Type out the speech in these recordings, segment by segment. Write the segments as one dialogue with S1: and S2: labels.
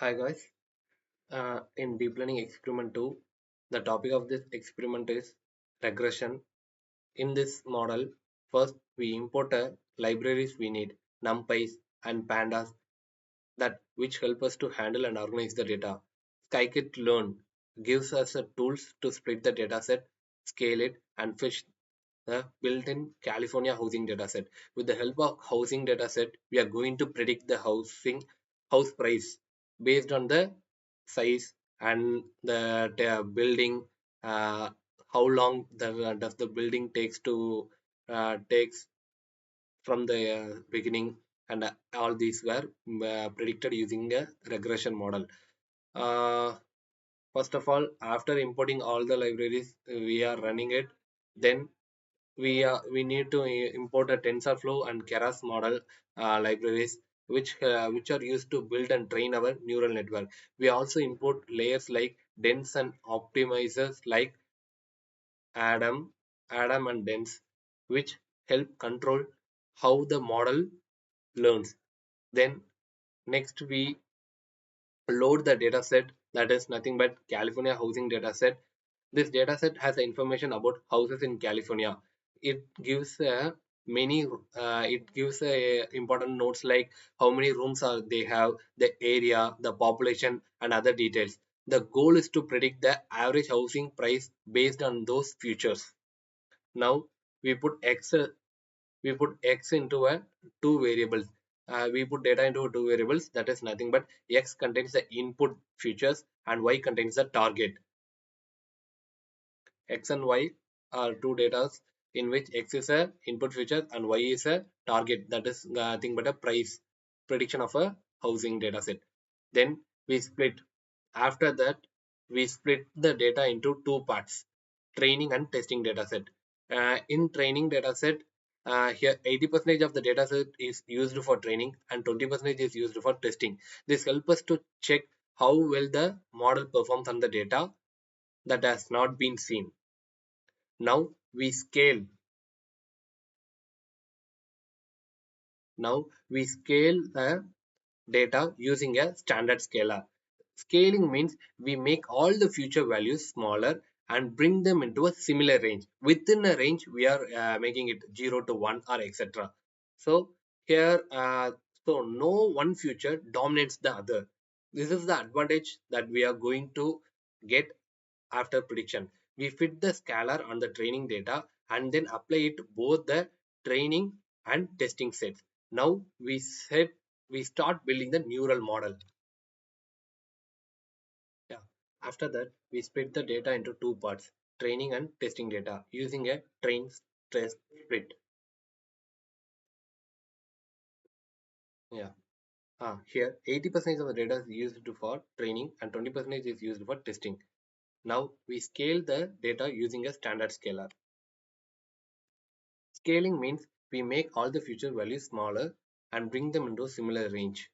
S1: Hi guys, in deep learning experiment 2, the topic of this experiment is regression. In this model, first we import a libraries we need, numpys and pandas that which help us to handle and organize the data. Scikit-learn gives us the tools to split the dataset, scale it and fetch the built-in California housing dataset. With the help of housing dataset, we are going to predict the house price based on the size and the building, uh, how long does the building takes from the beginning, and all these were predicted using a regression model. Uh, First of all, after importing all the libraries, we are running it. Then we need to import a TensorFlow and Keras model libraries which are used to build and train our neural network. We also import layers like dense and optimizers like Adam, Adam and dense, which help control how the model learns. Then next we load the dataset, that is nothing but California housing dataset. This dataset has information about houses in California. It gives it gives important notes like how many rooms are they have, the area, the population, and other details. The goal is to predict the average housing price based on those features. Now we put x into a two variables. We put data into two variables, that is nothing but x contains the input features and y contains the target. X and y are two data in which x is a input feature and y is a target, that is nothing but a price prediction of a housing data set. Then we split. After that, we split the data into two parts: training and testing dataset. In training dataset, here 80% of the dataset is used for training and 20% is used for testing. This helps us to check how well the model performs on the data that has not been seen. Now we scale. Now we scale the data using a standard scaler. Scaling means we make all the future values smaller and bring them into a similar range. Within a range, we are making it 0 to 1 or etc. So here, no one future dominates the other. This is the advantage that we are going to get after prediction. We fit the scalar on the training data and then apply it to both the training and testing sets. Now we start building the neural model. Yeah. After that, we split the data into two parts: training and testing data using a train test split. Yeah. Here 80% of the data is used for training and 20% is used for testing. Now we scale the data using a standard scaler. Scaling means we make all the future values smaller and bring them into a similar range.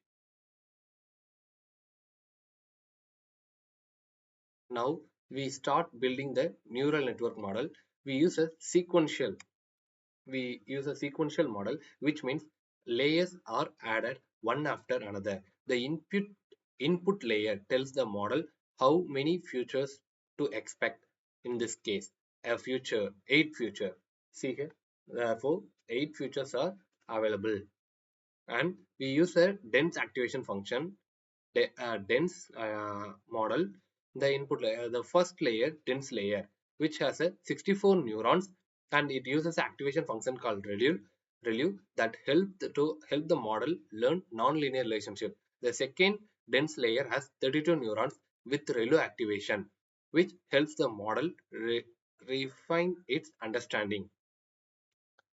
S1: Now we start building the neural network model. We use a sequential model, which means layers are added one after another. The input layer tells the model how many futures to expect. In this case, a future, 8 future. See here, therefore 8 futures are available, and we use a dense activation function, dense model. The input layer, the first layer, dense layer, which has a 64 neurons, and it uses an activation function called ReLU that help the model learn nonlinear relationship. The second dense layer has 32 neurons with ReLU activation, which helps the model refine its understanding,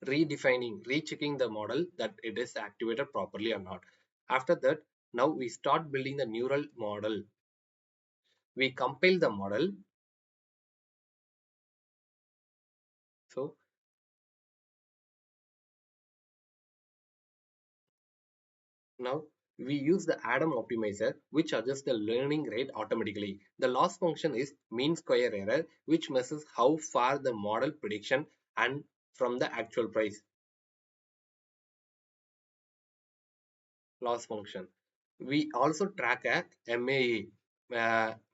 S1: rechecking the model that it is activated properly or not. After that, now we start building the neural model. We compile the model. So now we use the Adam optimizer, which adjusts the learning rate automatically. The loss function is mean square error, which measures how far the model prediction and from the actual price. Loss function. We also track a MAE,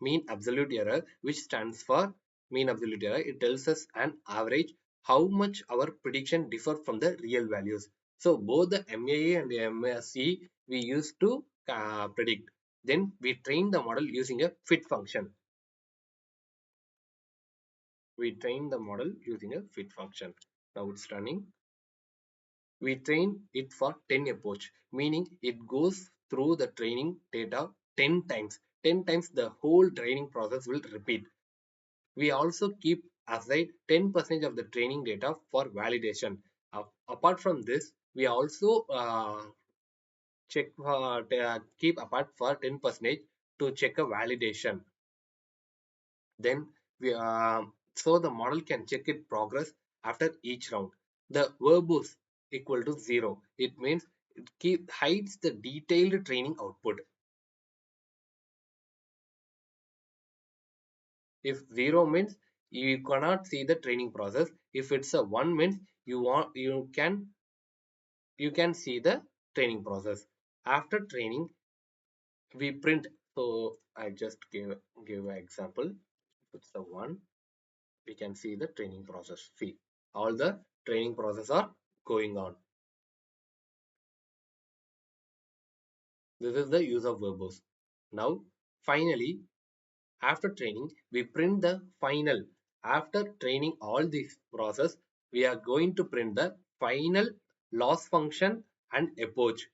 S1: mean absolute error, which stands for mean absolute error. It tells us an average how much our prediction differ from the real values. So both the MAE and the MSE we use to predict. Then we train the model using a fit function. We train the model using a fit function. Now it's running. We train it for 10 approach, meaning it goes through the training data 10 times. 10 times the whole training process will repeat. We also keep aside 10% of the training data for validation. Apart from this, we also keep apart for 10% to check a validation. Then we so the model can check its progress after each round. The verbose equal to 0. It means it hides the detailed training output. If 0 means you cannot see the training process. If it's a 1 means you can see the training process. After training, we print. So I just give an example. If it's a 1, we can see the training process. See, all the training process are going on. This is the use of verbose. Now, finally, after training, we print the final. After training all this process, we are going to print the final loss function and approach,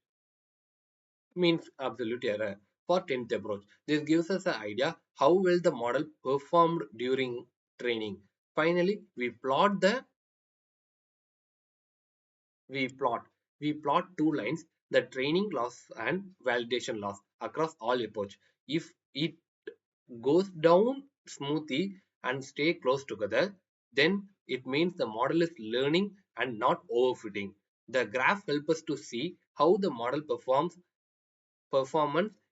S1: means absolute error for 10th approach. This gives us an idea how well the model performed during training. Finally, we plot we plot two lines, the training loss and validation loss across all approach. If it goes down smoothly and stay close together, then it means the model is learning and not overfitting. The graph helps us to see how the model performance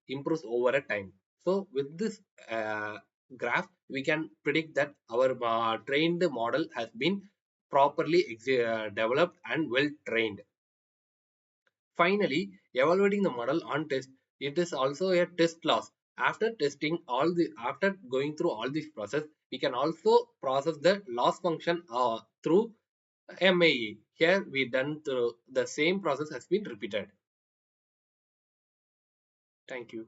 S1: improves over a time. So with this graph, we can predict that our trained model has been properly developed and well trained. Finally, evaluating the model on test, it is also a test loss. After going through all this process, we can also process the loss function through MAE. Here we done through the same process has been repeated. Thank you.